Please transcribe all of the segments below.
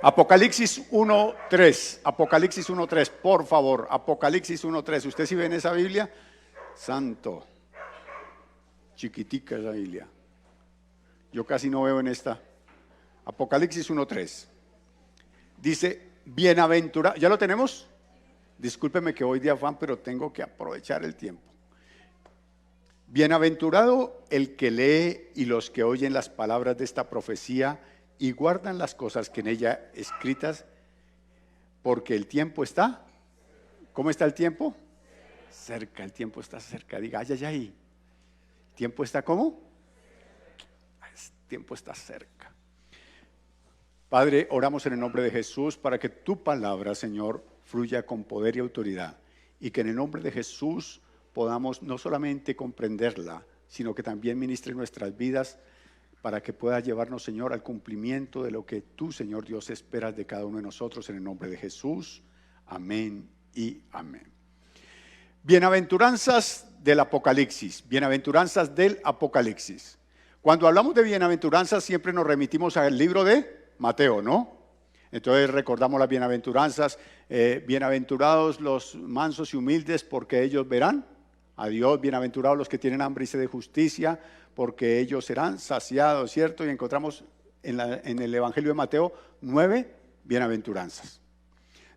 Apocalipsis 1:3. Apocalipsis 1:3, por favor. Apocalipsis 1:3. ¿Usted sí ve en esa Biblia? Santo. Chiquitica esa Biblia. Yo casi no veo en esta. Apocalipsis 1:3. Dice, bienaventurado. ¿Ya lo tenemos? Discúlpeme que voy de afán, pero tengo que aprovechar el tiempo. Bienaventurado el que lee y los que oyen las palabras de esta profecía y guardan las cosas que en ella escritas, porque el tiempo está. ¿Cómo está el tiempo? Cerca, el tiempo está cerca. Diga, ay, ay, ay. ¿El tiempo está cómo? El tiempo está cerca. Padre, oramos en el nombre de Jesús para que tu palabra, Señor, fluya con poder y autoridad, y que en el nombre de Jesús podamos no solamente comprenderla, sino que también ministre nuestras vidas para que pueda llevarnos, Señor, al cumplimiento de lo que tú, Señor Dios, esperas de cada uno de nosotros, en el nombre de Jesús. Amén y amén. Bienaventuranzas del Apocalipsis. Bienaventuranzas del Apocalipsis. Cuando hablamos de bienaventuranzas siempre nos remitimos al libro de Mateo, ¿no? Entonces recordamos las bienaventuranzas. Bienaventurados los mansos y humildes, porque ellos verán a Dios. Bienaventurados los que tienen hambre y sed de justicia, porque ellos serán saciados, ¿cierto? Y encontramos en el Evangelio de Mateo 9 bienaventuranzas.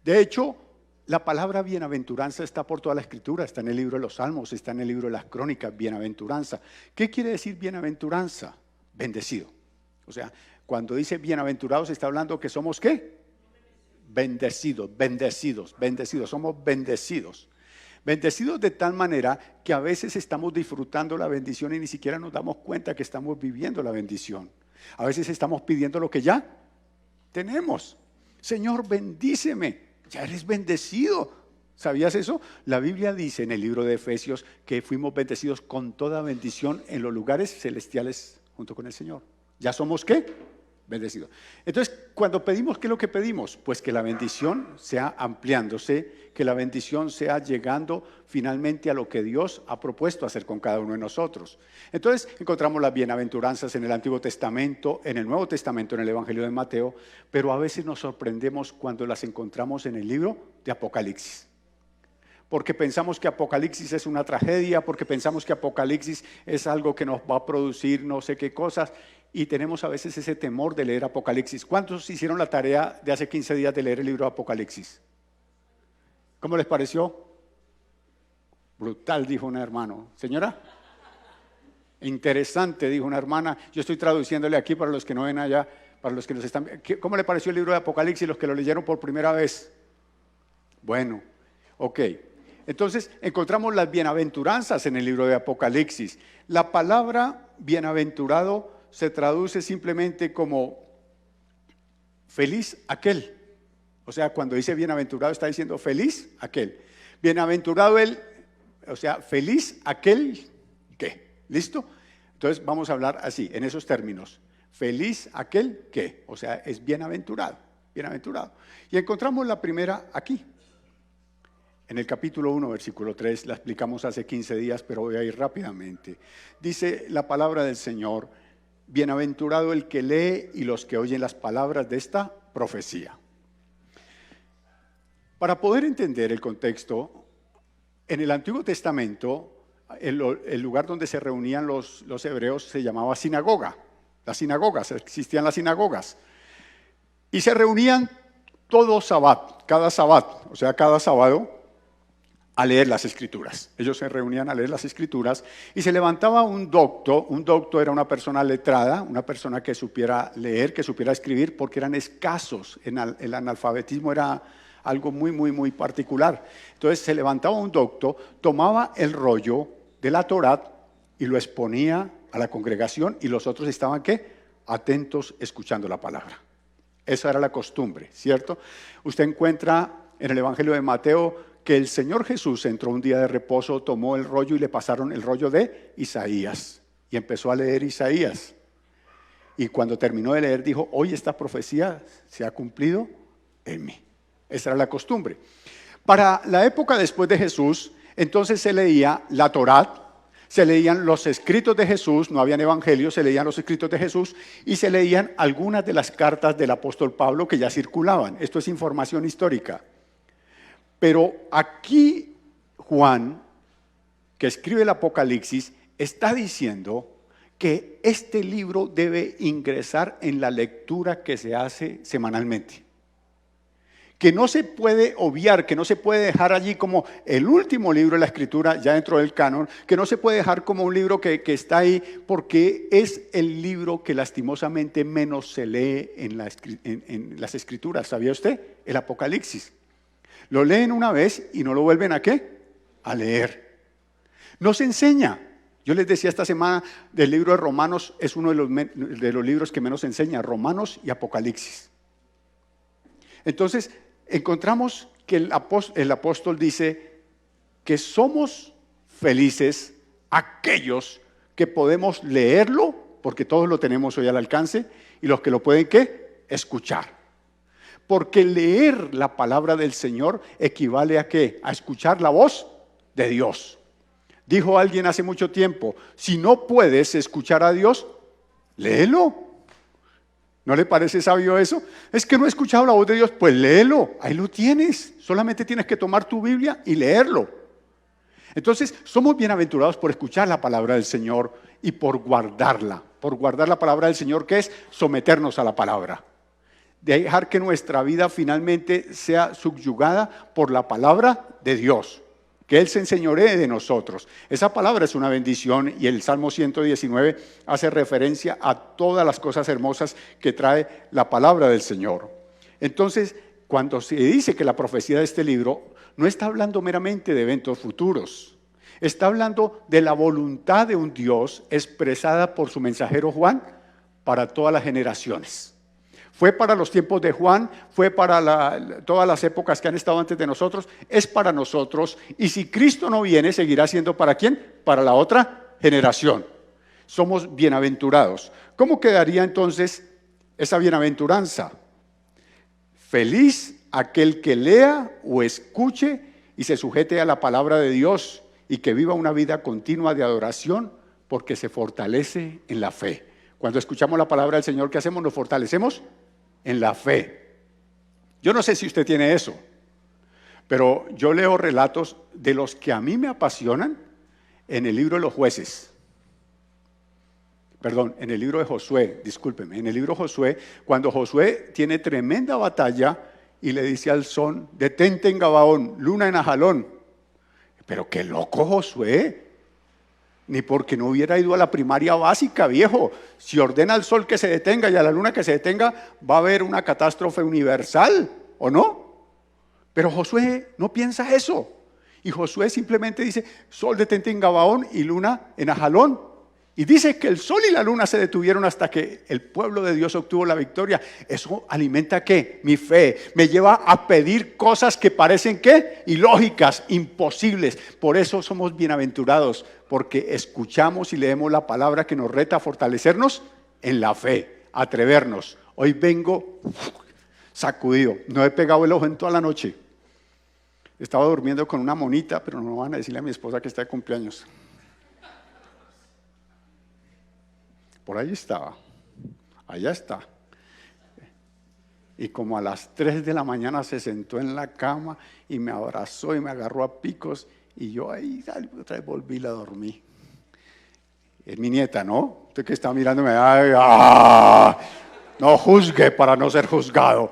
De hecho, la palabra bienaventuranza está por toda la Escritura, está en el libro de los Salmos, está en el libro de las Crónicas, bienaventuranza. ¿Qué quiere decir bienaventuranza? Bendecido. O sea, cuando dice bienaventurados está hablando que somos ¿qué? Bendecidos, bendecidos, bendecidos, somos bendecidos. Bendecidos de tal manera que a veces estamos disfrutando la bendición y ni siquiera nos damos cuenta que estamos viviendo la bendición. A veces estamos pidiendo lo que ya tenemos. Señor, bendíceme. Ya eres bendecido. ¿Sabías eso? La Biblia dice en el libro de Efesios que fuimos bendecidos con toda bendición en los lugares celestiales junto con el Señor. ¿Ya somos qué? Bendecidos. Entonces, cuando pedimos, ¿qué es lo que pedimos? Pues que la bendición sea ampliándose, que la bendición sea llegando finalmente a lo que Dios ha propuesto hacer con cada uno de nosotros. Entonces, encontramos las bienaventuranzas en el Antiguo Testamento, en el Nuevo Testamento, en el Evangelio de Mateo, pero a veces nos sorprendemos cuando las encontramos en el libro de Apocalipsis. Porque pensamos que Apocalipsis es una tragedia, porque pensamos que Apocalipsis es algo que nos va a producir no sé qué cosas, y tenemos a veces ese temor de leer Apocalipsis. ¿Cuántos hicieron la tarea de hace 15 días de leer el libro de Apocalipsis? ¿Cómo les pareció? Brutal, dijo un hermano. ¿Señora? Interesante, dijo una hermana. Yo estoy traduciéndole aquí para los que no ven allá, para los que nos están. ¿Cómo le pareció el libro de Apocalipsis los que lo leyeron por primera vez? Bueno, ok. Entonces encontramos las bienaventuranzas en el libro de Apocalipsis. La palabra bienaventurado se traduce simplemente como feliz aquel. O sea, cuando dice bienaventurado está diciendo feliz aquel. Bienaventurado él, o sea, feliz aquel que. ¿Listo? Entonces vamos a hablar así, en esos términos. Feliz aquel que, o sea, es bienaventurado, bienaventurado. Y encontramos la primera aquí. En el capítulo 1, versículo 3, la explicamos hace 15 días, pero voy a ir rápidamente. Dice la palabra del Señor: bienaventurado el que lee y los que oyen las palabras de esta profecía. Para poder entender el contexto, en el Antiguo Testamento, el lugar donde se reunían los hebreos se llamaba sinagoga. Las sinagogas, existían las sinagogas. Y se reunían todo sabat, cada sabat, o sea, cada sábado, a leer las Escrituras. Ellos se reunían a leer las Escrituras y se levantaba un docto. Un docto era una persona letrada, una persona que supiera leer, que supiera escribir, porque eran escasos. El analfabetismo era algo muy, muy, muy particular. Entonces se levantaba un docto, tomaba el rollo de la Torá y lo exponía a la congregación y los otros estaban, ¿qué? Atentos escuchando la palabra. Esa era la costumbre, ¿cierto? Usted encuentra en el Evangelio de Mateo que el Señor Jesús entró un día de reposo, tomó el rollo y le pasaron el rollo de Isaías y empezó a leer Isaías. Y cuando terminó de leer dijo: hoy esta profecía se ha cumplido en mí. Esa era la costumbre. Para la época después de Jesús, entonces se leía la Torá, Se leían los escritos de Jesús, no habían evangelios, se leían los escritos de Jesús y se leían algunas de las cartas del apóstol Pablo que ya circulaban. Esto es información histórica. Pero aquí Juan, que escribe el Apocalipsis, está diciendo que este libro debe ingresar en la lectura que se hace semanalmente. Que no se puede obviar, que no se puede dejar allí como el último libro de la Escritura, ya dentro del canon, que no se puede dejar como un libro que está ahí, porque es el libro que lastimosamente menos se lee en las Escrituras. ¿Sabía usted? El Apocalipsis. Lo leen una vez y no lo vuelven ¿a qué? A leer. No se enseña. Yo les decía esta semana del libro de Romanos, es uno de los libros que menos enseña, Romanos y Apocalipsis. Entonces, encontramos que el apóstol dice que somos felices aquellos que podemos leerlo, porque todos lo tenemos hoy al alcance, y los que lo pueden ¿qué? Escuchar. Porque leer la palabra del Señor equivale a ¿qué? A escuchar la voz de Dios. Dijo alguien hace mucho tiempo, si no puedes escuchar a Dios, léelo. ¿No le parece sabio eso? Es que no he escuchado la voz de Dios, pues léelo, ahí lo tienes. Solamente tienes que tomar tu Biblia y leerlo. Entonces, somos bienaventurados por escuchar la palabra del Señor y por guardarla. Por guardar la palabra del Señor, que es someternos a la palabra. Dejar que nuestra vida finalmente sea subyugada por la palabra de Dios. Que Él se enseñoree de nosotros. Esa palabra es una bendición y el Salmo 119 hace referencia a todas las cosas hermosas que trae la palabra del Señor. Entonces, cuando se dice que la profecía de este libro no está hablando meramente de eventos futuros, está hablando de la voluntad de un Dios expresada por su mensajero Juan para todas las generaciones. Fue para los tiempos de Juan, fue para todas las épocas que han estado antes de nosotros, es para nosotros. Y si Cristo no viene, seguirá siendo ¿para quién? Para la otra generación. Somos bienaventurados. ¿Cómo quedaría entonces esa bienaventuranza? Feliz aquel que lea o escuche y se sujete a la palabra de Dios y que viva una vida continua de adoración porque se fortalece en la fe. Cuando escuchamos la palabra del Señor, ¿qué hacemos? Nos fortalecemos en la fe. Yo no sé si usted tiene eso, pero yo leo relatos de los que a mí me apasionan en el libro de los jueces. Perdón, en el libro de Josué, discúlpeme, en el libro de Josué, cuando Josué tiene tremenda batalla y le dice al sol, detente en Gabaón, luna en Ajalón. Pero qué loco Josué. Ni porque no hubiera ido a la primaria básica, viejo. Si ordena al sol que se detenga y a la luna que se detenga, va a haber una catástrofe universal, ¿o no? Pero Josué no piensa eso. Y Josué simplemente dice, sol detente en Gabaón y luna en Ajalón. Y dice que el sol y la luna se detuvieron hasta que el pueblo de Dios obtuvo la victoria. Eso alimenta ¿qué? Mi fe. Me lleva a pedir cosas que parecen ¿qué? Ilógicas, imposibles. Por eso somos bienaventurados, porque escuchamos y leemos la palabra que nos reta a fortalecernos en la fe, atrevernos. Hoy vengo sacudido. No he pegado el ojo en toda la noche. Estaba durmiendo con una monita, pero no van a decirle a mi esposa que está de cumpleaños. Por ahí estaba, allá está. Y como a las 3 de la mañana se sentó en la cama y me abrazó y me agarró a picos y yo ahí otra vez volví y la dormí. Es mi nieta, ¿no? Usted que está mirándome, ay, no juzgue para no ser juzgado.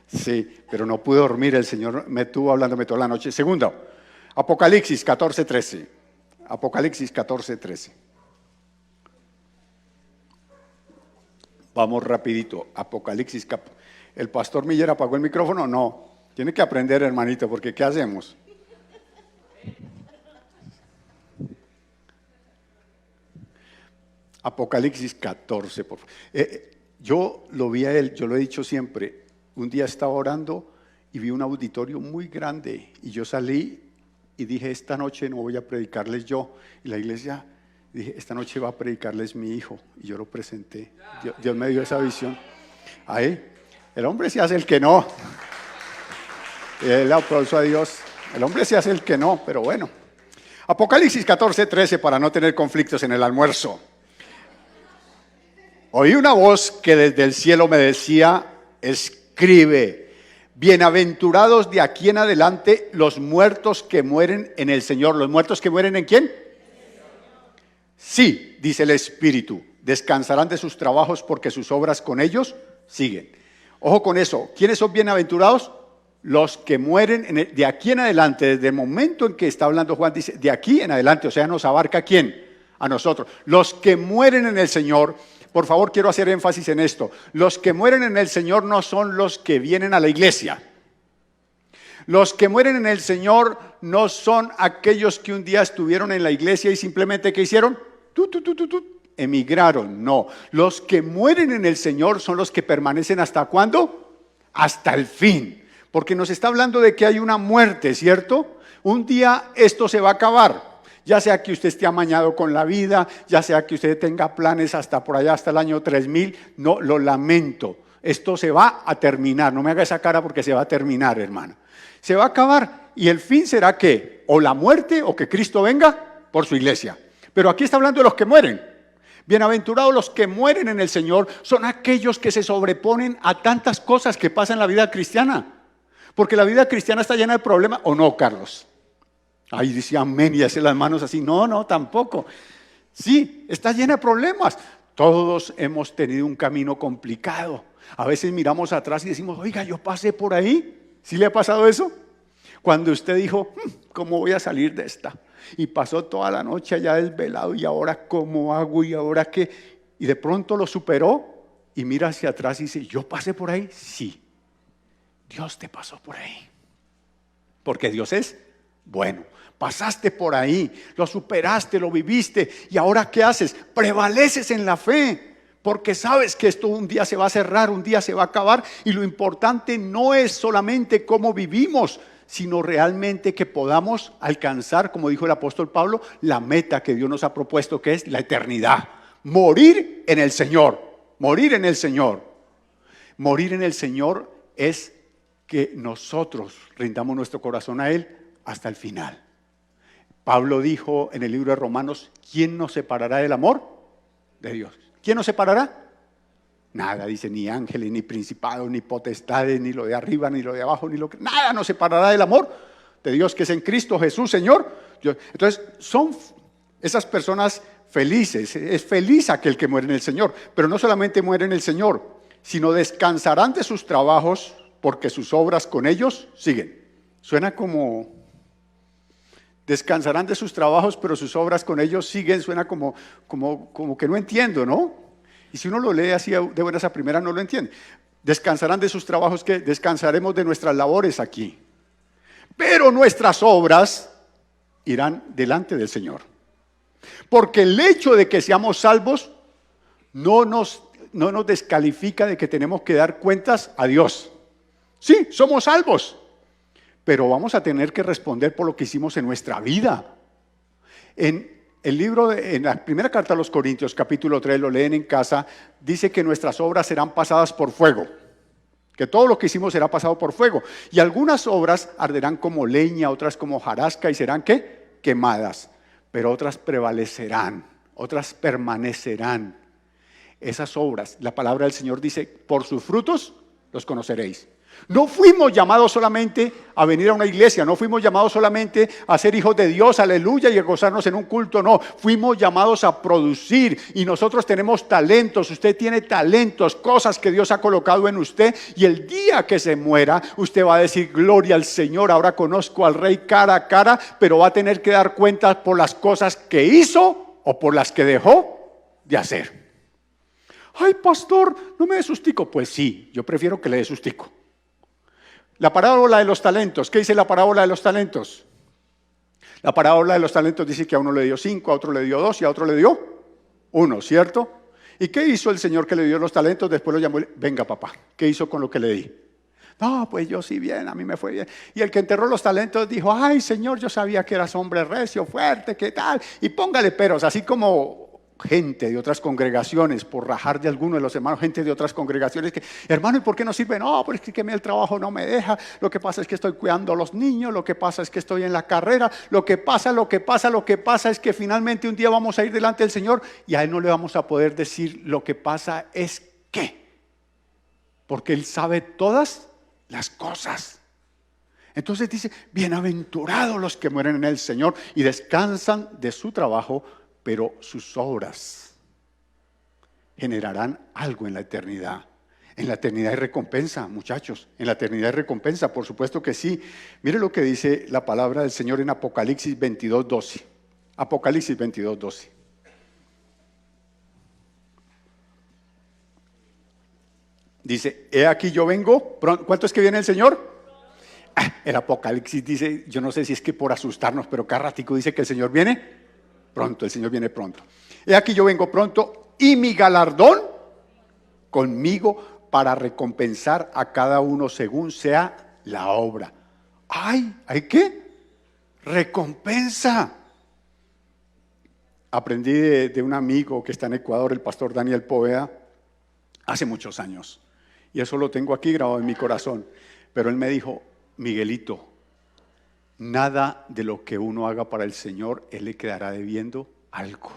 Sí, pero no pude dormir, el Señor me estuvo hablándome toda la noche. Segundo, Apocalipsis 14:13. Apocalipsis 14:13. Vamos rapidito, Apocalipsis. ¿El pastor Miller apagó el micrófono? No, tiene que aprender, hermanito, porque ¿qué hacemos? Apocalipsis 14, por favor. Yo lo vi a él, yo lo he dicho siempre, un día estaba orando y vi un auditorio muy grande y yo salí y dije, esta noche no voy a predicarles yo, y la iglesia... Dije, esta noche va a predicarles mi hijo. Y yo lo presenté. Dios me dio esa visión. Ahí, el hombre se hace el que no. El aplauso a Dios. El hombre se hace el que no, pero bueno. Apocalipsis 14:13 para no tener conflictos en el almuerzo. Oí una voz que desde el cielo me decía, escribe, bienaventurados de aquí en adelante los muertos que mueren en el Señor. ¿Los muertos que mueren en quién? Sí, dice el Espíritu, descansarán de sus trabajos porque sus obras con ellos siguen. Ojo con eso, ¿quiénes son bienaventurados? Los que mueren de aquí en adelante, desde el momento en que está hablando Juan, dice, de aquí en adelante, o sea, nos abarca ¿a quién? A nosotros. Los que mueren en el Señor, por favor, quiero hacer énfasis en esto. Los que mueren en el Señor no son los que vienen a la iglesia. Los que mueren en el Señor no son aquellos que un día estuvieron en la iglesia y simplemente ¿qué hicieron? Emigraron. No. Los que mueren en el Señor son los que permanecen ¿hasta cuándo? Hasta el fin. Porque nos está hablando de que hay una muerte, ¿cierto? Un día esto se va a acabar. Ya sea que usted esté amañado con la vida, ya sea que usted tenga planes hasta por allá, hasta el año 3000, no, lo lamento. Esto se va a terminar, no me haga esa cara porque se va a terminar, hermano. Se va a acabar y el fin será que o la muerte o que Cristo venga por su iglesia. Pero aquí está hablando de los que mueren. Bienaventurados los que mueren en el Señor son aquellos que se sobreponen a tantas cosas que pasan en la vida cristiana. Porque la vida cristiana está llena de problemas, ¿o no, Carlos? Ahí dice amén y hace las manos así. No, tampoco. Sí, está llena de problemas. Todos hemos tenido un camino complicado. A veces miramos atrás y decimos, oiga, yo pasé por ahí. ¿Sí le ha pasado eso? Cuando usted dijo, ¿cómo voy a salir de esta? Y pasó toda la noche allá desvelado y ahora ¿cómo hago? ¿Y ahora qué? Y de pronto lo superó y mira hacia atrás y dice, ¿yo pasé por ahí? Sí. Dios te pasó por ahí. Porque Dios es bueno. Pasaste por ahí, lo superaste, lo viviste. ¿Y ahora qué haces? Prevaleces en la fe. Porque sabes que esto un día se va a cerrar, un día se va a acabar. Y lo importante no es solamente cómo vivimos, sino realmente que podamos alcanzar, como dijo el apóstol Pablo, la meta que Dios nos ha propuesto, que es la eternidad. Morir en el Señor. Morir en el Señor. Morir en el Señor es que nosotros rindamos nuestro corazón a Él hasta el final. Pablo dijo en el libro de Romanos, ¿quién nos separará del amor de Dios? ¿Quién nos separará? Nada, dice, ni ángeles, ni principados, ni potestades, ni lo de arriba, ni lo de abajo, ni lo que... Nada nos separará del amor de Dios que es en Cristo Jesús, Señor. Entonces, son esas personas felices. Es feliz aquel que muere en el Señor. Pero no solamente muere en el Señor, sino descansarán de sus trabajos porque sus obras con ellos siguen. Suena como, descansarán de sus trabajos, pero sus obras con ellos siguen. Suena como que no entiendo, ¿no? Y si uno lo lee así de buenas a primeras, no lo entiende. Descansarán de sus trabajos, que descansaremos de nuestras labores aquí. Pero nuestras obras irán delante del Señor. Porque el hecho de que seamos salvos no nos descalifica de que tenemos que dar cuentas a Dios. Sí, somos salvos, pero vamos a tener que responder por lo que hicimos en nuestra vida. En la primera carta a los Corintios, capítulo 3, lo leen en casa, dice que nuestras obras serán pasadas por fuego, que todo lo que hicimos será pasado por fuego. Y algunas obras arderán como leña, otras como hojarasca y serán ¿qué? Quemadas, pero otras prevalecerán, otras permanecerán. Esas obras, la palabra del Señor dice, por sus frutos los conoceréis. No fuimos llamados solamente a venir a una iglesia, no fuimos llamados solamente a ser hijos de Dios, aleluya, y a gozarnos en un culto, no. Fuimos llamados a producir y nosotros tenemos talentos, usted tiene talentos, cosas que Dios ha colocado en usted y el día que se muera, usted va a decir, gloria al Señor, ahora conozco al Rey cara a cara, pero va a tener que dar cuenta por las cosas que hizo o por las que dejó de hacer. Ay, pastor, no me dé sustico. Pues sí, yo prefiero que le dé sustico. La parábola de los talentos. ¿Qué dice la parábola de los talentos? La parábola de los talentos dice que a uno le dio 5, a otro le dio 2 y a otro le dio 1, ¿cierto? ¿Y qué hizo el señor que le dio los talentos? Después lo llamó, venga papá, ¿qué hizo con lo que le di? No, pues yo sí bien, a mí me fue bien. Y el que enterró los talentos dijo, ay Señor, yo sabía que eras hombre recio, fuerte, ¿qué tal? Y póngale peros, así como gente de otras congregaciones, por rajar de alguno de los hermanos, gente de otras congregaciones que, hermano, ¿y por qué no sirve? No, porque es que el trabajo no me deja, lo que pasa es que estoy cuidando a los niños, lo que pasa es que estoy en la carrera, lo que pasa es que finalmente un día vamos a ir delante del Señor y a Él no le vamos a poder decir lo que pasa es que, porque Él sabe todas las cosas. Entonces dice, bienaventurados los que mueren en el Señor y descansan de su trabajo, pero sus obras generarán algo en la eternidad. En la eternidad hay recompensa, muchachos. En la eternidad hay recompensa, por supuesto que sí. Mire lo que dice la palabra del Señor en Apocalipsis 22:12. Apocalipsis 22:12. Dice, he aquí yo vengo. ¿Cuánto es que viene el Señor? El Apocalipsis dice, yo no sé si es que por asustarnos, pero cada ratico dice que el Señor viene pronto, el Señor viene pronto. He aquí yo vengo pronto y mi galardón conmigo para recompensar a cada uno según sea la obra. ¡Ay! ¿Hay qué? Recompensa. Aprendí de un amigo que está en Ecuador, el pastor Daniel Poveda, hace muchos años. Y eso lo tengo aquí grabado en mi corazón. Pero él me dijo, Miguelito, nada de lo que uno haga para el Señor, Él le quedará debiendo algo.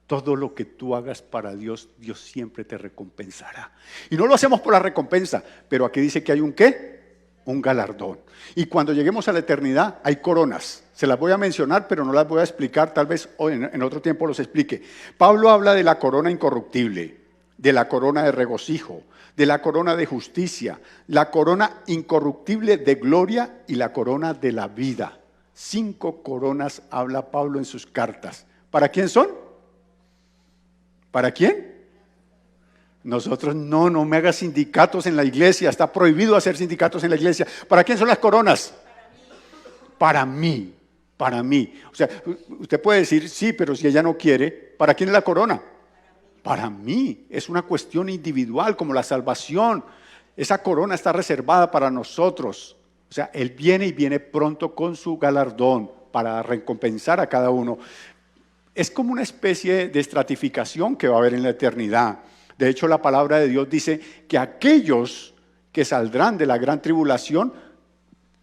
Todo lo que tú hagas para Dios, Dios siempre te recompensará. Y no lo hacemos por la recompensa, pero aquí dice que hay un ¿qué? Un galardón. Y cuando lleguemos a la eternidad hay coronas. Se las voy a mencionar, pero no las voy a explicar. Tal vez hoy en otro tiempo los explique. Pablo habla de la corona incorruptible, de la corona de regocijo, de la corona de justicia, la corona incorruptible de gloria y la corona de la vida. 5 coronas habla Pablo en sus cartas. ¿Para quién son? ¿Para quién? Nosotros no me hagas sindicatos en la iglesia, está prohibido hacer sindicatos en la iglesia. ¿Para quién son las coronas? Para mí, para mí. O sea, usted puede decir, sí, pero si ella no quiere, ¿para quién es la corona? Para mí, es una cuestión individual como la salvación. Esa corona está reservada para nosotros. O sea, Él viene y viene pronto con su galardón para recompensar a cada uno. Es como una especie de estratificación que va a haber en la eternidad. De hecho, la palabra de Dios dice que aquellos que saldrán de la gran tribulación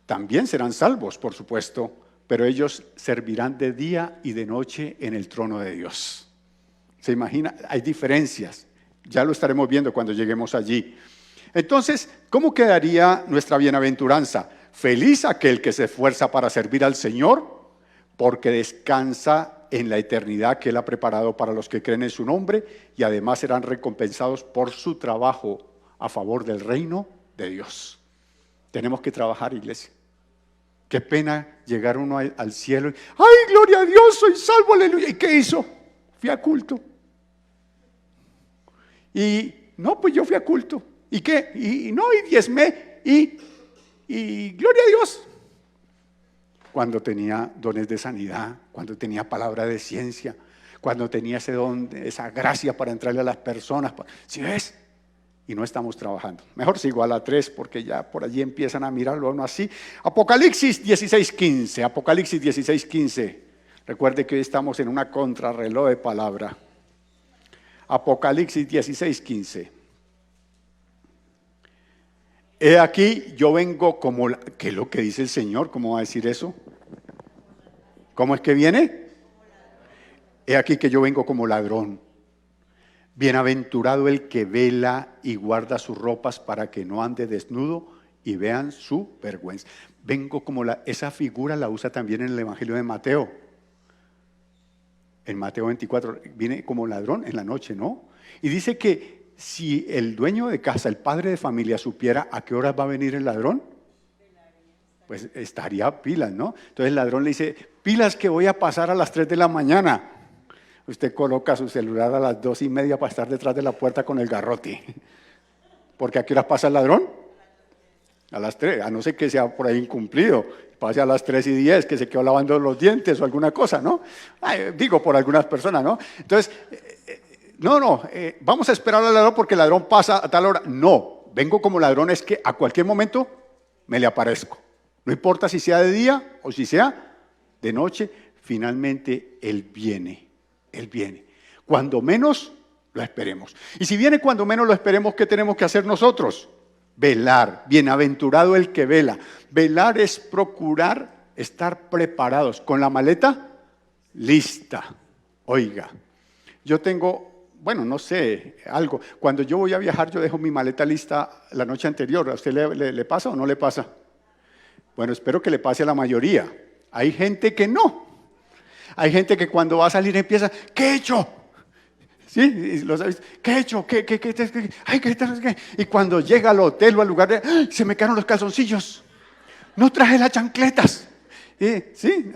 también serán salvos, por supuesto, pero ellos servirán de día y de noche en el trono de Dios. ¿Se imagina? Hay diferencias. Ya lo estaremos viendo cuando lleguemos allí. Entonces, ¿cómo quedaría nuestra bienaventuranza? Feliz aquel que se esfuerza para servir al Señor, porque descansa en la eternidad que Él ha preparado para los que creen en su nombre y además serán recompensados por su trabajo a favor del reino de Dios. Tenemos que trabajar, iglesia. Qué pena llegar uno al cielo y, ¡ay, gloria a Dios, soy salvo, aleluya! ¿Y qué hizo? Fui a culto. Y no, pues yo fui a culto. ¿Y qué? Y diezmé. Y gloria a Dios. Cuando tenía dones de sanidad, cuando tenía palabra de ciencia, cuando tenía ese don, esa gracia para entrarle a las personas. ¿Sí ves? Y no estamos trabajando. Mejor sigo a la 3 porque ya por allí empiezan a mirarlo a uno así. Apocalipsis 16:15. Apocalipsis 16:15. Recuerde que hoy estamos en una contrarreloj de palabra. Apocalipsis 16:15. He aquí, yo vengo como... ¿Qué es lo que dice el Señor? ¿Cómo va a decir eso? ¿Cómo es que viene? He aquí que yo vengo como ladrón. Bienaventurado el que vela y guarda sus ropas para que no ande desnudo y vean su vergüenza. Vengo como esa figura la usa también en el Evangelio de Mateo. En Mateo 24 viene como ladrón en la noche, ¿no? Y dice que si el dueño de casa, el padre de familia, supiera a qué horas va a venir el ladrón, pues estaría pilas, ¿no? Entonces el ladrón le dice, pilas que voy a pasar a las 3 de la mañana. Usted coloca su celular a las 2:30 para estar detrás de la puerta con el garrote. Porque ¿a qué horas pasa el ladrón? A las 3, a no ser que sea por ahí incumplido. Pase a las 3:10, que se quedó lavando los dientes o alguna cosa, ¿no? Digo por algunas personas, ¿no? Entonces, vamos a esperar al ladrón porque el ladrón pasa a tal hora. No, vengo como ladrón, es que a cualquier momento me le aparezco. No importa si sea de día o si sea de noche, finalmente Él viene. Él viene. Cuando menos lo esperemos. Y si viene cuando menos lo esperemos, ¿qué tenemos que hacer nosotros? Velar. Bienaventurado el que vela. Velar es procurar estar preparados con la maleta lista. Oiga, yo tengo, bueno, no sé, algo. Cuando yo voy a viajar, yo dejo mi maleta lista la noche anterior. ¿A usted le pasa o no le pasa? Bueno, espero que le pase a la mayoría. Hay gente que no. Hay gente que cuando va a salir empieza, ¿qué he hecho? ¿Sí? ¿Qué he hecho? ¿Qué? Y cuando llega al hotel o al lugar se me quedaron los calzoncillos. No traje las chancletas. ¿Sí?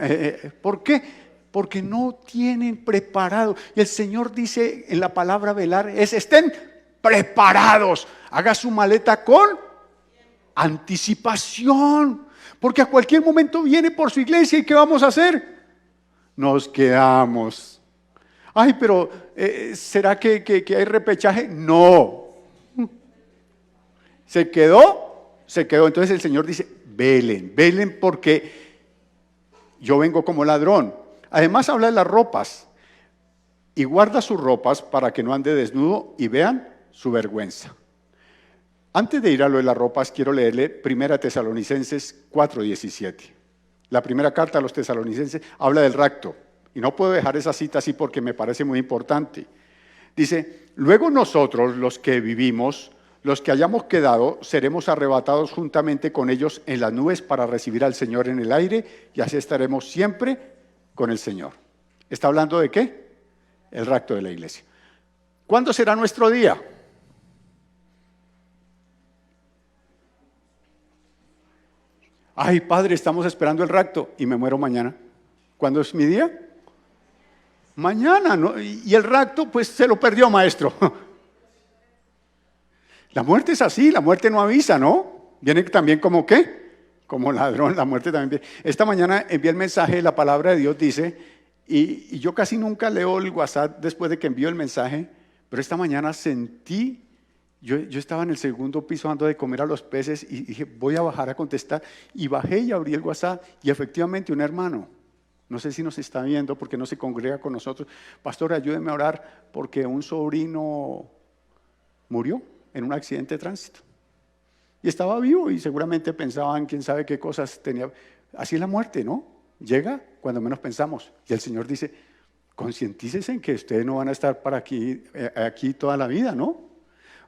¿Por qué? Porque no tienen preparado. Y el Señor dice en la palabra velar, estén preparados. Haga su maleta con anticipación. Porque a cualquier momento viene por su iglesia y ¿qué vamos a hacer? Nos quedamos. Ay, pero ¿será que hay repechaje? No. ¿Se quedó? Se quedó. Entonces el Señor dice, velen porque yo vengo como ladrón. Además habla de las ropas. Y guarda sus ropas para que no ande desnudo y vean su vergüenza. Antes de ir a lo de las ropas, quiero leerle 1 Tesalonicenses 4:17. La primera carta a los tesalonicenses habla del rapto. Y no puedo dejar esa cita así porque me parece muy importante. Dice, luego nosotros, los que vivimos, los que hayamos quedado, seremos arrebatados juntamente con ellos en las nubes para recibir al Señor en el aire y así estaremos siempre con el Señor. ¿Está hablando de qué? El rapto de la iglesia. ¿Cuándo será nuestro día? Ay, Padre, estamos esperando el rapto y me muero mañana. ¿Cuándo es mi día? Mañana, ¿no? Y el rapto, pues se lo perdió, maestro. La muerte es así, la muerte no avisa, ¿no? Viene también como ¿qué? Como ladrón, la muerte también viene. Esta mañana envié el mensaje, la palabra de Dios dice, y yo casi nunca leo el WhatsApp después de que envío el mensaje, pero esta mañana sentí, yo estaba en el segundo piso dando de comer a los peces y dije, voy a bajar a contestar, y bajé y abrí el WhatsApp, y efectivamente un hermano, no sé si nos está viendo porque no se congrega con nosotros, pastor, ayúdeme a orar porque un sobrino murió en un accidente de tránsito. Y estaba vivo y seguramente pensaban, quién sabe qué cosas tenía. Así es la muerte, ¿no? Llega cuando menos pensamos. Y el Señor dice, concientícese en que ustedes no van a estar para aquí toda la vida, ¿no?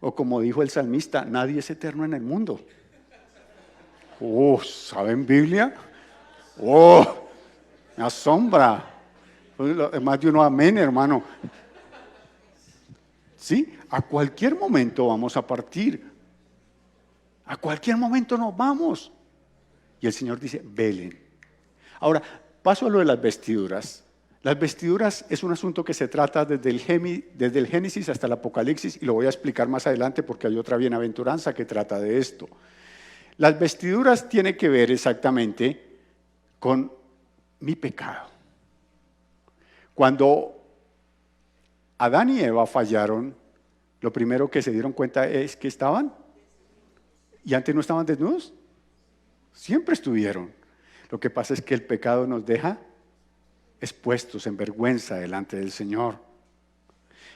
O como dijo el salmista, nadie es eterno en el mundo. ¿Saben Biblia? Me asombra. Más de uno amén, hermano. ¿Sí? A cualquier momento vamos a partir. A cualquier momento nos vamos. Y el Señor dice, velen. Ahora, paso a lo de las vestiduras. Las vestiduras es un asunto que se trata desde el Génesis hasta el Apocalipsis y lo voy a explicar más adelante porque hay otra bienaventuranza que trata de esto. Las vestiduras tienen que ver exactamente con mi pecado. Cuando Adán y Eva fallaron, lo primero que se dieron cuenta es que estaban, y antes no estaban desnudos, siempre estuvieron. Lo que pasa es que el pecado nos deja expuestos en vergüenza delante del Señor.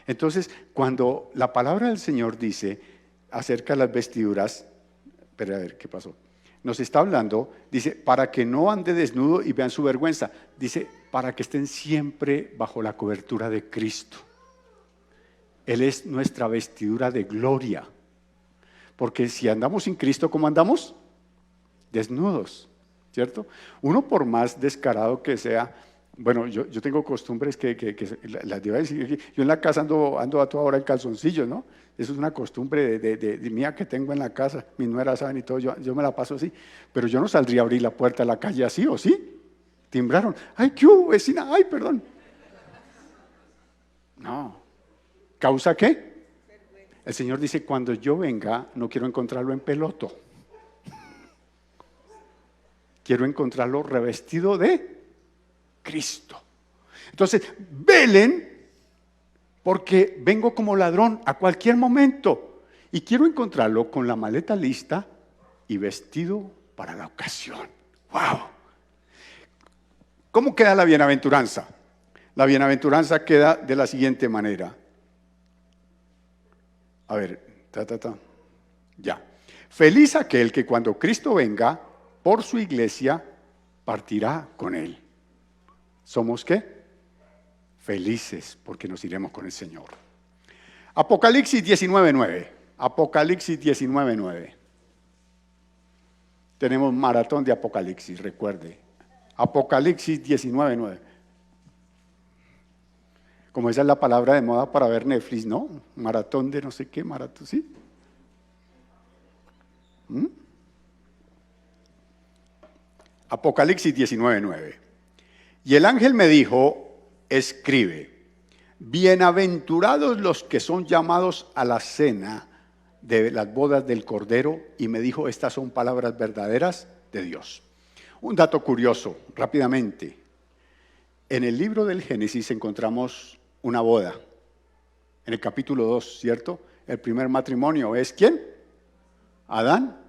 Entonces, cuando la palabra del Señor dice acerca de las vestiduras, pero a ver, ¿qué pasó? Nos está hablando, dice, para que no ande desnudo y vean su vergüenza. Dice, para que estén siempre bajo la cobertura de Cristo. Él es nuestra vestidura de gloria. Porque si andamos sin Cristo, ¿cómo andamos? Desnudos, ¿cierto? Uno por más descarado que sea, bueno, yo tengo costumbres que las iba a decir, yo en la casa ando a toda hora en calzoncillos, ¿no? Eso es una costumbre de mía que tengo en la casa, mis nueras saben y todo, yo me la paso así, pero yo no saldría a abrir la puerta de la calle así, ¿o sí? Timbraron, ay, ¿qué hubo, vecina? Ay, perdón. No. ¿Causa qué? El Señor dice, cuando yo venga, no quiero encontrarlo en peloto. Quiero encontrarlo revestido de Cristo. Entonces, velen, porque vengo como ladrón a cualquier momento y quiero encontrarlo con la maleta lista y vestido para la ocasión. ¡Wow! ¿Cómo queda la bienaventuranza? La bienaventuranza queda de la siguiente manera. A ver, ya. Feliz aquel que cuando Cristo venga por su iglesia partirá con él. ¿Somos qué? Felices porque nos iremos con el Señor. Apocalipsis 19:9. Apocalipsis 19:9. Tenemos maratón de Apocalipsis, recuerde. Apocalipsis 19:9. Como esa es la palabra de moda para ver Netflix, ¿no? Maratón de no sé qué, maratón, ¿sí? Apocalipsis 19:9. Y el ángel me dijo, escribe, bienaventurados los que son llamados a la cena de las bodas del Cordero. Y me dijo, estas son palabras verdaderas de Dios. Un dato curioso, rápidamente. En el libro del Génesis encontramos una boda. En el capítulo 2, ¿cierto? El primer matrimonio es ¿quién? Adán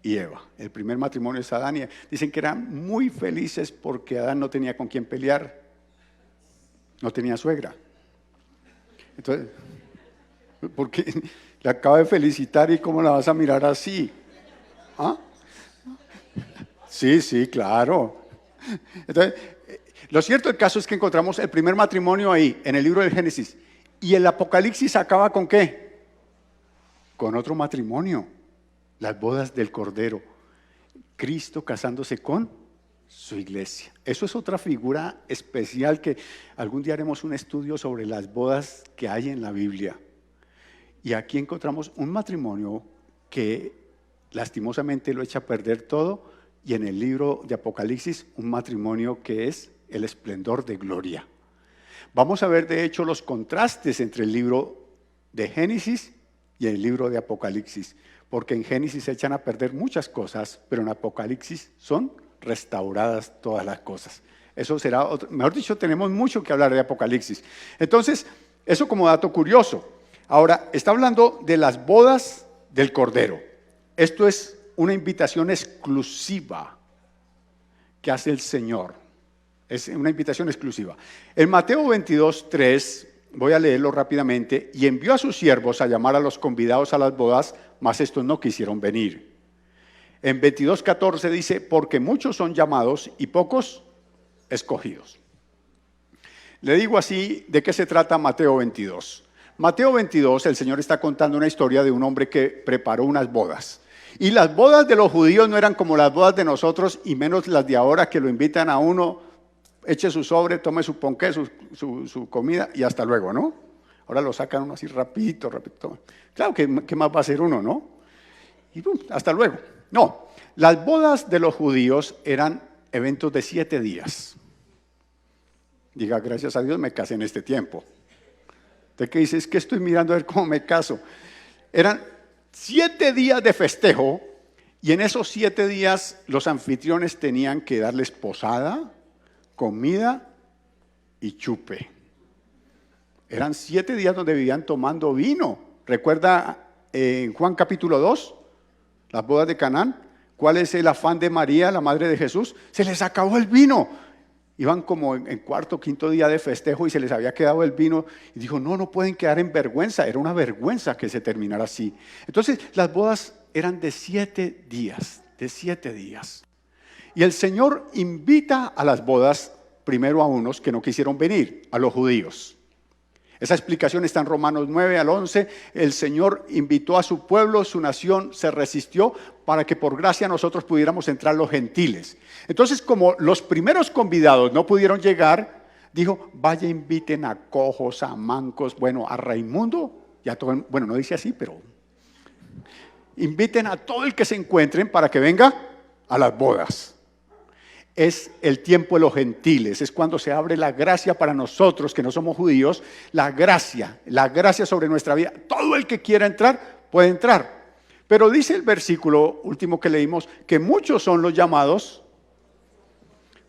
y Eva. El primer matrimonio es Adán y Eva. Dicen que eran muy felices porque Adán no tenía con quién pelear. No tenía suegra. Entonces, porque le acaba de felicitar y ¿cómo la vas a mirar así? ¿Ah? Sí, claro. Entonces, lo cierto del caso es que encontramos el primer matrimonio ahí, en el libro del Génesis. Y el Apocalipsis acaba ¿con qué? Con otro matrimonio. Las bodas del Cordero. Cristo casándose con su iglesia. Eso es otra figura especial que algún día haremos un estudio sobre las bodas que hay en la Biblia. Y aquí encontramos un matrimonio que lastimosamente lo echa a perder todo. Y en el libro de Apocalipsis, un matrimonio que es el esplendor de gloria. Vamos a ver de hecho los contrastes entre el libro de Génesis y el libro de Apocalipsis, porque en Génesis se echan a perder muchas cosas, pero en Apocalipsis son restauradas todas las cosas. Eso será otro, mejor dicho, tenemos mucho que hablar de Apocalipsis. Entonces, eso como dato curioso. Ahora, está hablando de las bodas del Cordero. Esto es una invitación exclusiva que hace el Señor. Es una invitación exclusiva. En Mateo 22:3, voy a leerlo rápidamente, y envió a sus siervos a llamar a los convidados a las bodas, mas estos no quisieron venir. En 22:14 dice, porque muchos son llamados y pocos escogidos. Le digo así, ¿de qué se trata Mateo 22? Mateo 22, el Señor está contando una historia de un hombre que preparó unas bodas. Y las bodas de los judíos no eran como las bodas de nosotros, y menos las de ahora que lo invitan a uno, eche su sobre, tome su ponqué, su comida y hasta luego, ¿no? Ahora lo sacan uno así rapidito. Claro, ¿qué más va a hacer uno, no? Y hasta luego. No, las bodas de los judíos eran eventos de 7 días. Diga, gracias a Dios me casé en este tiempo. ¿Usted qué dice? Es que estoy mirando a ver cómo me caso. Eran 7 días de festejo, y en esos 7 días los anfitriones tenían que darles posada, comida y chupe. Eran 7 días donde vivían tomando vino. ¿Recuerda en Juan capítulo 2, las bodas de Canaán? ¿Cuál es el afán de María, la madre de Jesús? Se les acabó el vino. Iban como en cuarto, quinto día de festejo y se les había quedado el vino. Y dijo, no pueden quedar en vergüenza. Era una vergüenza que se terminara así. Entonces, las bodas eran de 7 días, de 7 días. Y el Señor invita a las bodas primero a unos que no quisieron venir, a los judíos. Esa explicación está en Romanos 9 al 11. El Señor invitó a su pueblo, su nación se resistió para que por gracia nosotros pudiéramos entrar los gentiles. Entonces, como los primeros convidados no pudieron llegar, dijo, vaya, inviten a cojos, a mancos, bueno, a Raimundo, y a todo, bueno, no dice así, pero inviten a todo el que se encuentren para que venga a las bodas. Es el tiempo de los gentiles, es cuando se abre la gracia para nosotros que no somos judíos, la gracia sobre nuestra vida. Todo el que quiera entrar, puede entrar. Pero dice el versículo último que leímos, que muchos son los llamados,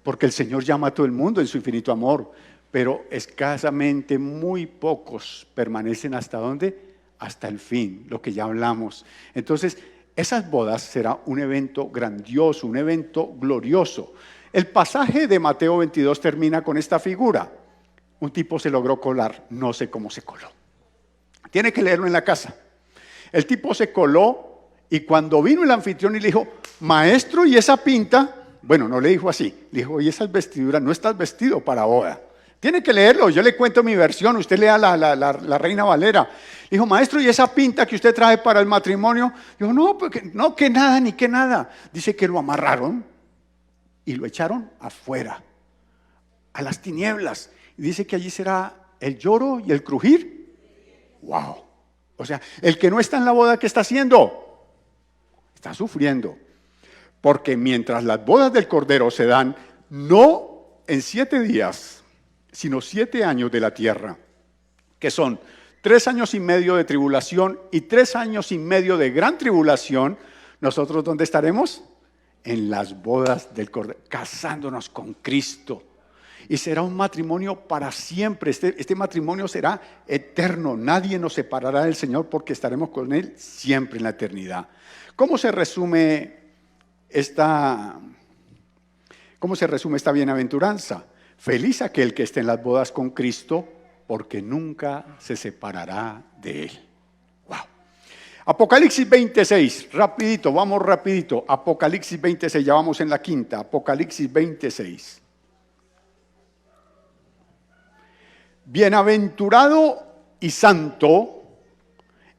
porque el Señor llama a todo el mundo en su infinito amor, pero escasamente muy pocos permanecen ¿hasta dónde? Hasta el fin, lo que ya hablamos. Entonces, esas bodas será un evento grandioso, un evento glorioso. El pasaje de Mateo 22 termina con esta figura. un tipo se logró colar, no sé cómo se coló. Tiene que leerlo en la casa. El tipo se coló y cuando vino el anfitrión y le dijo, maestro, ¿y esa pinta? Bueno, no le dijo así, le dijo, ¿y esas vestiduras? No estás vestido para boda. Tiene que leerlo, yo le cuento mi versión, usted lea la Reina Valera. Le dijo, maestro, ¿y esa pinta que usted trae para el matrimonio? Dijo, no, porque, no, que nada, ni que nada. Dice que lo amarraron y lo echaron afuera, a las tinieblas. Y dice que allí será el lloro y el crujir. ¡Wow! O sea, el que no está en la boda, ¿qué está haciendo? Está sufriendo. Porque mientras las bodas del Cordero se dan, no en 7 días, sino 7 años de la tierra, que son 3 años y medio de tribulación y 3 años y medio de gran tribulación, nosotros ¿dónde estaremos? En las bodas del Cordero, casándonos con Cristo. Y será un matrimonio para siempre, este matrimonio será eterno, nadie nos separará del Señor porque estaremos con Él siempre en la eternidad. ¿Cómo se resume esta bienaventuranza? Feliz aquel que esté en las bodas con Cristo, porque nunca se separará de Él. Wow. Apocalipsis 26, rapidito, vamos rapidito. Apocalipsis 26, ya vamos en la quinta. Apocalipsis 26. Bienaventurado y santo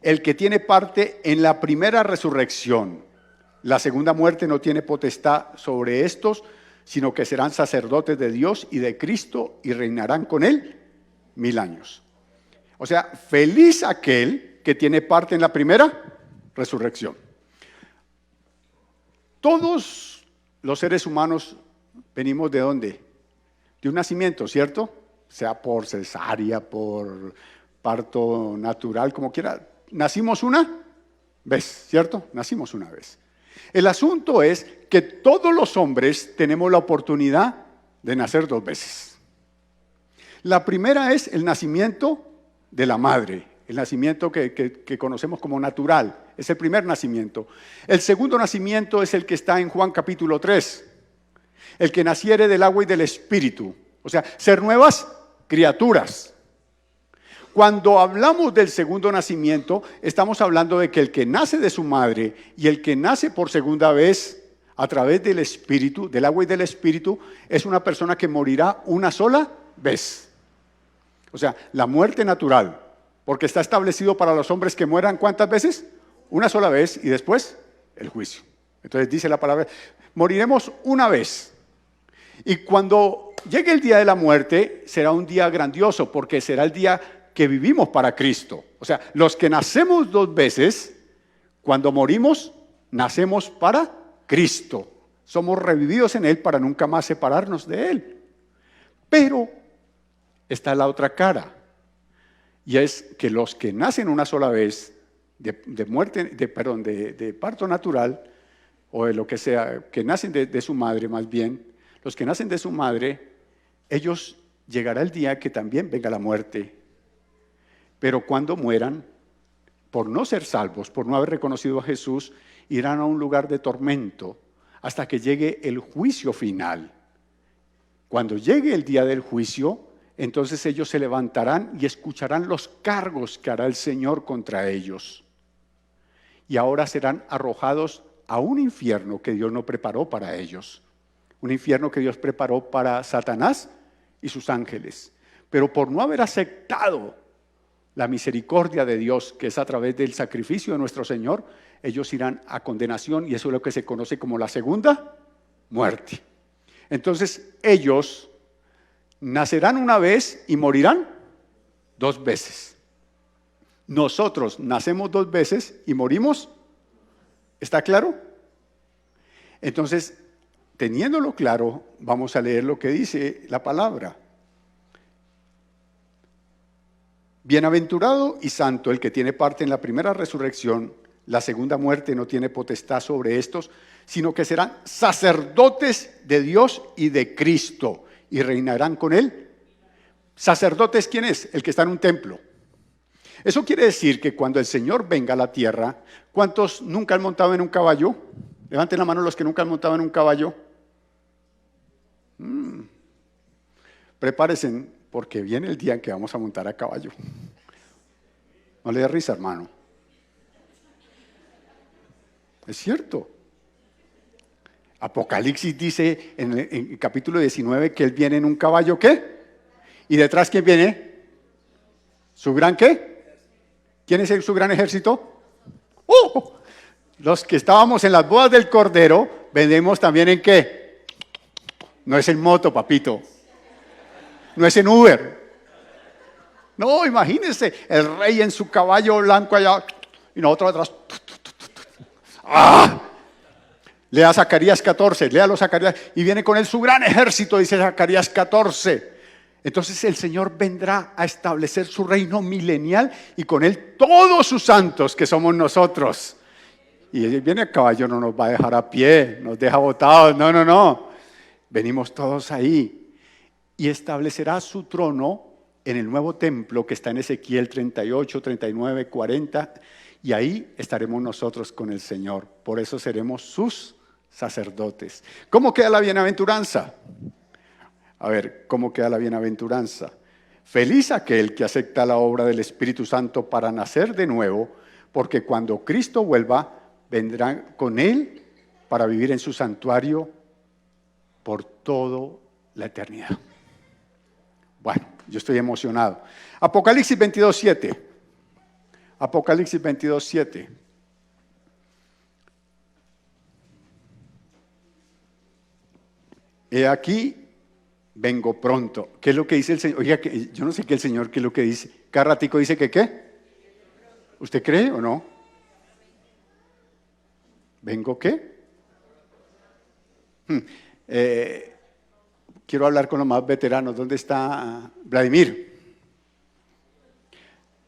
el que tiene parte en la primera resurrección. La segunda muerte no tiene potestad sobre estos, sino que serán sacerdotes de Dios y de Cristo y reinarán con Él 1000 años. O sea, feliz aquel que tiene parte en la primera resurrección. Todos los seres humanos venimos ¿de dónde? De un nacimiento, ¿cierto? Sea por cesárea, por parto natural, como quiera. Nacimos una vez, ¿cierto? Nacimos una vez. El asunto es que todos los hombres tenemos la oportunidad de nacer 2 veces. La primera es el nacimiento de la madre, el nacimiento que conocemos como natural, es el primer nacimiento. El segundo nacimiento es el que está en Juan capítulo 3, el que naciere del agua y del espíritu, o sea, ser nuevas criaturas. Cuando hablamos del segundo nacimiento, estamos hablando de que el que nace de su madre y el que nace por segunda vez a través del espíritu, del agua y del espíritu, es una persona que morirá una sola vez. O sea, la muerte natural, porque está establecido para los hombres que mueran ¿cuántas veces? Una sola vez y después el juicio. Entonces dice la palabra, moriremos una vez. Y cuando llegue el día de la muerte, será un día grandioso, porque será el día que vivimos para Cristo. O sea, los que nacemos 2 veces, cuando morimos, nacemos para Cristo. Somos revividos en Él para nunca más separarnos de Él. Pero está la otra cara, y es que los que nacen una sola vez, de parto natural, o de lo que sea, que nacen de su madre más bien, los que nacen de su madre, ellos llegará el día que también venga la muerte. Pero cuando mueran, por no ser salvos, por no haber reconocido a Jesús, irán a un lugar de tormento hasta que llegue el juicio final. Cuando llegue el día del juicio, entonces ellos se levantarán y escucharán los cargos que hará el Señor contra ellos. Y ahora serán arrojados a un infierno que Dios no preparó para ellos. Un infierno que Dios preparó para Satanás y sus ángeles. Pero por no haber aceptado la misericordia de Dios, que es a través del sacrificio de nuestro Señor, ellos irán a condenación, y eso es lo que se conoce como la segunda muerte. Entonces ellos nacerán una vez y morirán 2 veces. Nosotros nacemos 2 veces y morimos. ¿Está claro? Entonces, teniéndolo claro, vamos a leer lo que dice la palabra. Bienaventurado y santo el que tiene parte en la primera resurrección. La segunda muerte no tiene potestad sobre estos, sino que serán sacerdotes de Dios y de Cristo, y reinarán con Él. ¿Sacerdotes quién es? El que está en un templo. Eso quiere decir que cuando el Señor venga a la tierra, ¿cuántos nunca han montado en un caballo? Levanten la mano los que nunca han montado en un caballo. Prepárense, porque viene el día en que vamos a montar a caballo. ¿No le da risa, hermano? Es cierto. Apocalipsis dice en el capítulo 19 que Él viene en un caballo, ¿qué? ¿Y detrás quién viene? ¿Su gran qué? ¿Quién es su gran ejército? ¡Oh! Los que estábamos en las bodas del Cordero, vendemos también en qué. No es en moto, papito. No es en Uber. No, imagínense, el rey en su caballo blanco allá y nosotros atrás. ¡Ah! Lea Zacarías 14, léalo Zacarías. Y viene con él su gran ejército, dice Zacarías 14. Entonces el Señor vendrá a establecer su reino milenial y con él todos sus santos que somos nosotros. Y Él viene a caballo, no nos va a dejar a pie, nos deja botados, no. Venimos todos ahí y establecerá su trono en el nuevo templo que está en Ezequiel 38, 39, 40 y ahí estaremos nosotros con el Señor. Por eso seremos sus sacerdotes. ¿Cómo queda la bienaventuranza? A ver, ¿cómo queda la bienaventuranza? Feliz aquel que acepta la obra del Espíritu Santo para nacer de nuevo, porque cuando Cristo vuelva, vendrán con Él para vivir en su santuario por toda la eternidad. Bueno, yo estoy emocionado. Apocalipsis 22:7. Apocalipsis 22:7. He aquí, vengo pronto. ¿Qué es lo que dice el Señor? Oiga, yo no sé qué el Señor, qué es lo que dice. Cada ratico dice que ¿qué? ¿Usted cree o no? ¿Vengo qué? Quiero hablar con los más veteranos. ¿Dónde está Vladimir?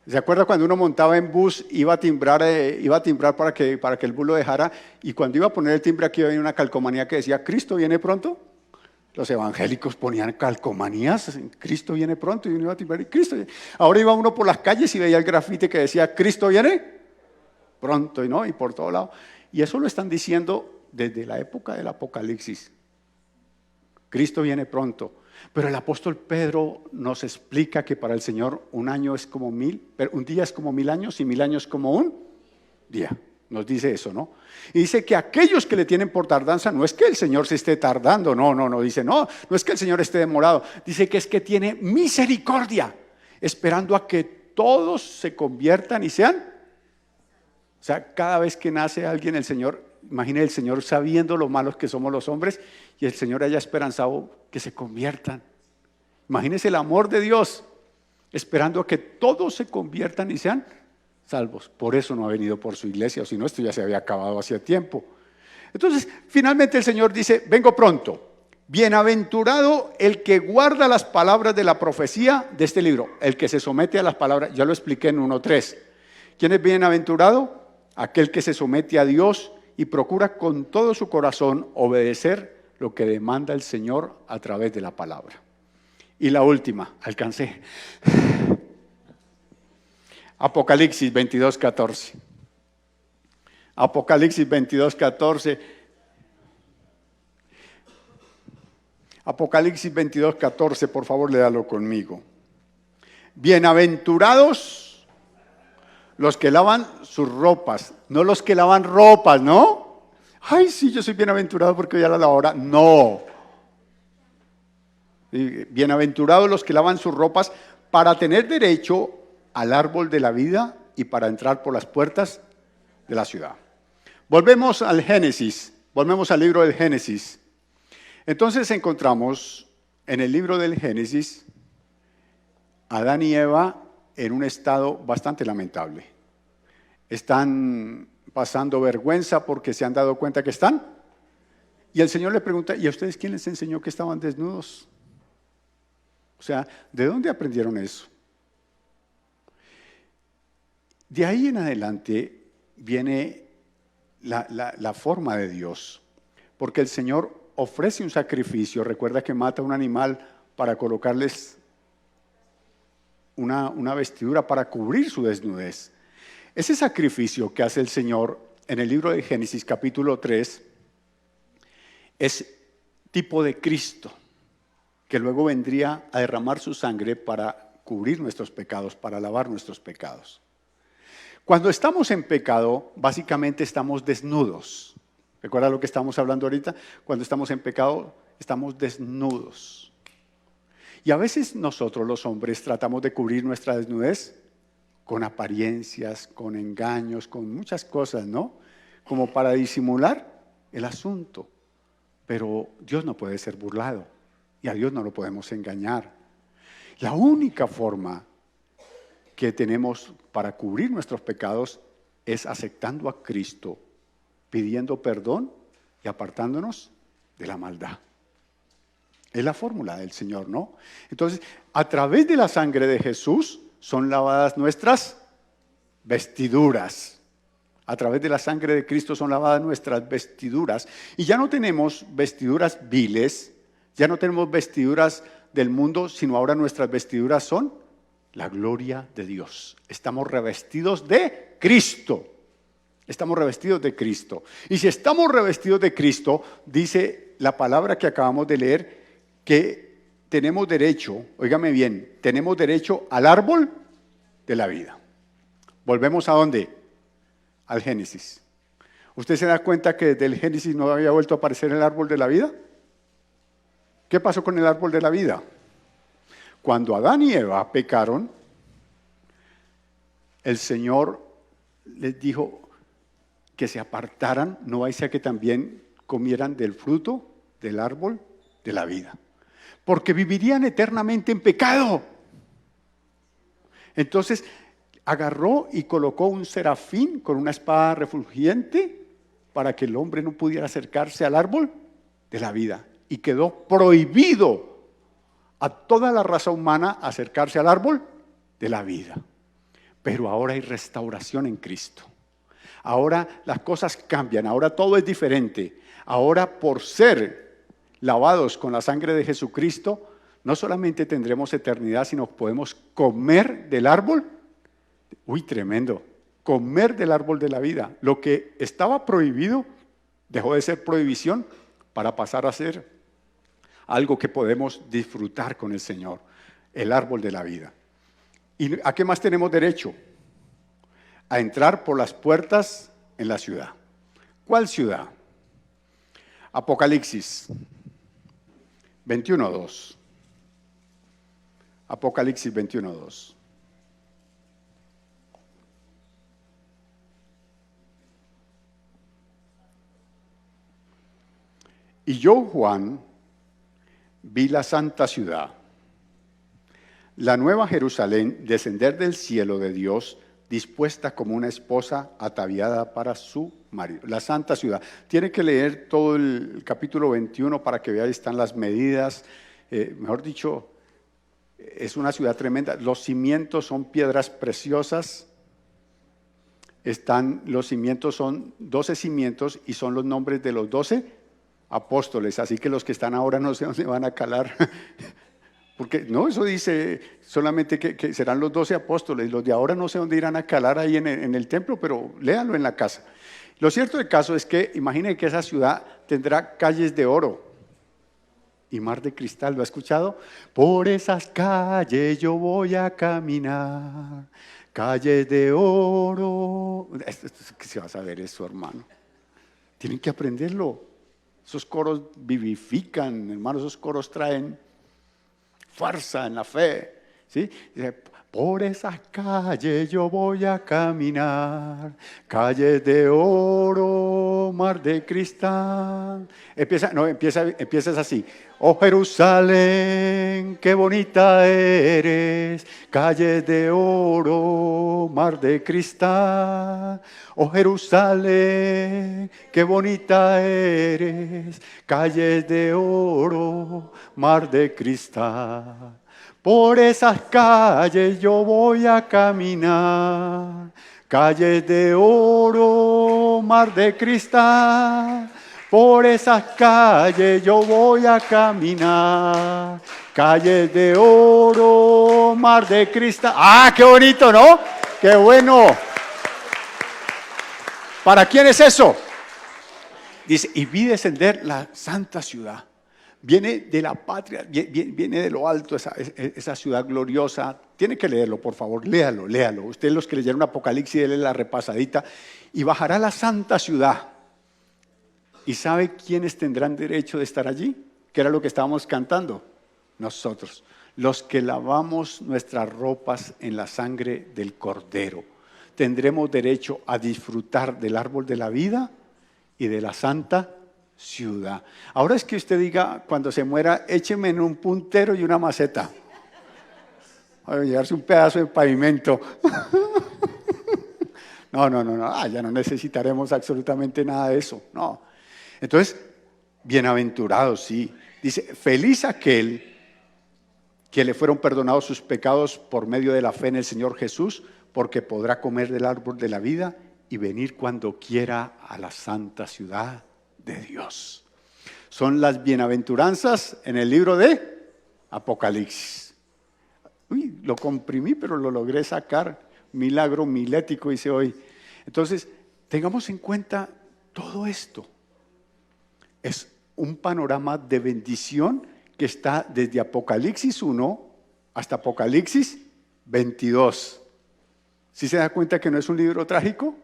¿Se acuerda cuando uno montaba en bus, iba a timbrar para que el bus lo dejara, y cuando iba a poner el timbre aquí había una calcomanía que decía, ¿Cristo viene pronto? Los evangélicos ponían calcomanías, Cristo viene pronto, y uno iba a timbrar y Cristo viene. Ahora iba uno por las calles y veía el grafite que decía, Cristo viene pronto, y por todo lado. Y eso lo están diciendo desde la época del Apocalipsis. Cristo viene pronto. Pero el apóstol Pedro nos explica que para el Señor un año es como 1000, pero un día es como 1000 años y 1000 años como un día. Nos dice eso, ¿no? Y dice que aquellos que le tienen por tardanza, no es que el Señor se esté tardando, no, dice, no es que el Señor esté demorado, dice que es que tiene misericordia, esperando a que todos se conviertan y sean. O sea, cada vez que nace alguien, el Señor, imagine el Señor sabiendo lo malos que somos los hombres y el Señor haya esperanzado que se conviertan. Imagínese el amor de Dios, esperando a que todos se conviertan y sean salvos. Por eso no ha venido por su iglesia, o si no, esto ya se había acabado hacía tiempo. Entonces, finalmente el Señor dice, vengo pronto. Bienaventurado el que guarda las palabras de la profecía de este libro, el que se somete a las palabras, ya lo expliqué en 1:3. ¿Quién es bienaventurado? Aquel que se somete a Dios y procura con todo su corazón obedecer lo que demanda el Señor a través de la palabra. Y la última, alcancé. Apocalipsis 22:14. Apocalipsis 22:14. Apocalipsis 22:14, por favor, léalo conmigo. Bienaventurados los que lavan sus ropas, no los que lavan ropas, ¿no? Ay, sí, yo soy bienaventurado porque ya la lavadora. No. Bienaventurados los que lavan sus ropas para tener derecho al árbol de la vida y para entrar por las puertas de la ciudad. Volvemos al Génesis, volvemos al libro del Génesis. Entonces encontramos en el libro del Génesis a Adán y Eva en un estado bastante lamentable. Están pasando vergüenza porque se han dado cuenta que están. Y el Señor le pregunta, ¿y a ustedes quién les enseñó que estaban desnudos? O sea, ¿de dónde aprendieron eso? De ahí en adelante viene la forma de Dios, porque el Señor ofrece un sacrificio. Recuerda que mata un animal para colocarles una vestidura para cubrir su desnudez. Ese sacrificio que hace el Señor en el libro de Génesis capítulo 3 es tipo de Cristo. que luego vendría a derramar su sangre para cubrir nuestros pecados, para lavar nuestros pecados. Cuando estamos en pecado, básicamente estamos desnudos. ¿Recuerda lo que estamos hablando ahorita? Cuando estamos en pecado, estamos desnudos. Y a veces nosotros los hombres tratamos de cubrir nuestra desnudez con apariencias, con engaños, con muchas cosas, ¿no? Como para disimular el asunto. Pero Dios no puede ser burlado y a Dios no lo podemos engañar. La única forma que tenemos para cubrir nuestros pecados es aceptando a Cristo, pidiendo perdón y apartándonos de la maldad. Es la fórmula del Señor, ¿no? Entonces, a través de la sangre de Jesús son lavadas nuestras vestiduras. A través de la sangre de Cristo son lavadas nuestras vestiduras. Y ya no tenemos vestiduras viles, ya no tenemos vestiduras del mundo, sino ahora nuestras vestiduras son la gloria de Dios. Estamos revestidos de Cristo. Estamos revestidos de Cristo. Y si estamos revestidos de Cristo, dice la palabra que acabamos de leer, que tenemos derecho, óigame bien, tenemos derecho al árbol de la vida. ¿Volvemos a dónde? Al Génesis. ¿Usted se da cuenta que desde el Génesis no había vuelto a aparecer el árbol de la vida? ¿Qué pasó con el árbol de la vida? Cuando Adán y Eva pecaron, el Señor les dijo que se apartaran, no vaya a ser que también comieran del fruto del árbol de la vida, porque vivirían eternamente en pecado. Entonces agarró y colocó un serafín con una espada refulgente para que el hombre no pudiera acercarse al árbol de la vida, y quedó prohibido a toda la raza humana acercarse al árbol de la vida. Pero ahora hay restauración en Cristo. Ahora las cosas cambian, ahora todo es diferente. Ahora, por ser lavados con la sangre de Jesucristo, no solamente tendremos eternidad, sino podemos comer del árbol. Uy, tremendo. Comer del árbol de la vida. Lo que estaba prohibido dejó de ser prohibición para pasar a ser algo que podemos disfrutar con el Señor, el árbol de la vida. ¿Y a qué más tenemos derecho? A entrar por las puertas en la ciudad. ¿Cuál ciudad? Apocalipsis 21:2. Apocalipsis 21:2. Y yo, Juan, vi la santa ciudad, la nueva Jerusalén, descender del cielo de Dios, dispuesta como una esposa ataviada para su marido. La santa ciudad. Tiene que leer todo el capítulo 21 para que vea, ahí están las medidas. Mejor dicho, es una ciudad tremenda. Los cimientos son piedras preciosas. Los cimientos son 12 cimientos y son los nombres de los 12 apóstoles, así que los que están ahora no sé dónde van a calar, porque no, eso dice solamente que serán los 12 apóstoles, los de ahora no sé dónde irán a calar ahí en el templo, pero léanlo en la casa. Lo cierto del caso es que imaginen que esa ciudad tendrá calles de oro y mar de cristal. ¿Lo ha escuchado? Por esas calles yo voy a caminar, calles de oro. ¿Qué se va a saber eso, hermano? Tienen que aprenderlo. Esos coros vivifican, hermano, esos coros traen fuerza en la fe, ¿sí? Dice, por esas calles yo voy a caminar, calles de oro, mar de cristal. Empieza así. Oh Jerusalén, qué bonita eres, calles de oro, mar de cristal. Oh Jerusalén, qué bonita eres, calles de oro, mar de cristal. Por esas calles yo voy a caminar, calles de oro, mar de cristal. Por esas calles yo voy a caminar, calles de oro, mar de cristal. ¡Ah, qué bonito!, ¿no? ¡Qué bueno! ¿Para quién es eso? Dice, y vi descender la santa ciudad. Viene de la patria, viene de lo alto, esa ciudad gloriosa. Tiene que leerlo, por favor, léalo, léalo. Ustedes los que leyeron Apocalipsis, denle la repasadita. Y bajará a la santa ciudad. ¿Y sabe quiénes tendrán derecho de estar allí? ¿Qué era lo que estábamos cantando? Nosotros, los que lavamos nuestras ropas en la sangre del Cordero. Tendremos derecho a disfrutar del árbol de la vida y de la santa ciudad. Ahora es que usted diga, cuando se muera, écheme en un puntero y una maceta. A llevarse un pedazo de pavimento. No, ya no necesitaremos absolutamente nada de eso. No. Entonces, bienaventurados, sí. Dice, feliz aquel que le fueron perdonados sus pecados por medio de la fe en el Señor Jesús, porque podrá comer del árbol de la vida y venir cuando quiera a la santa ciudad de Dios. Son las bienaventuranzas en el libro de Apocalipsis. Uy, lo comprimí, pero lo logré sacar. Milagro milético hice hoy. Entonces, tengamos en cuenta todo esto. Es un panorama de bendición que está desde Apocalipsis 1 hasta Apocalipsis 22. ¿Sí se da cuenta que no es un libro trágico?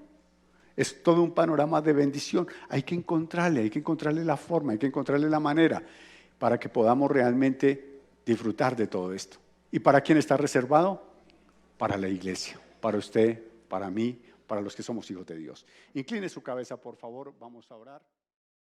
Es todo un panorama de bendición. Hay que encontrarle la forma, hay que encontrarle la manera para que podamos realmente disfrutar de todo esto. ¿Y para quién está reservado? Para la iglesia, para usted, para mí, para los que somos hijos de Dios. Incline su cabeza, por favor, vamos a orar.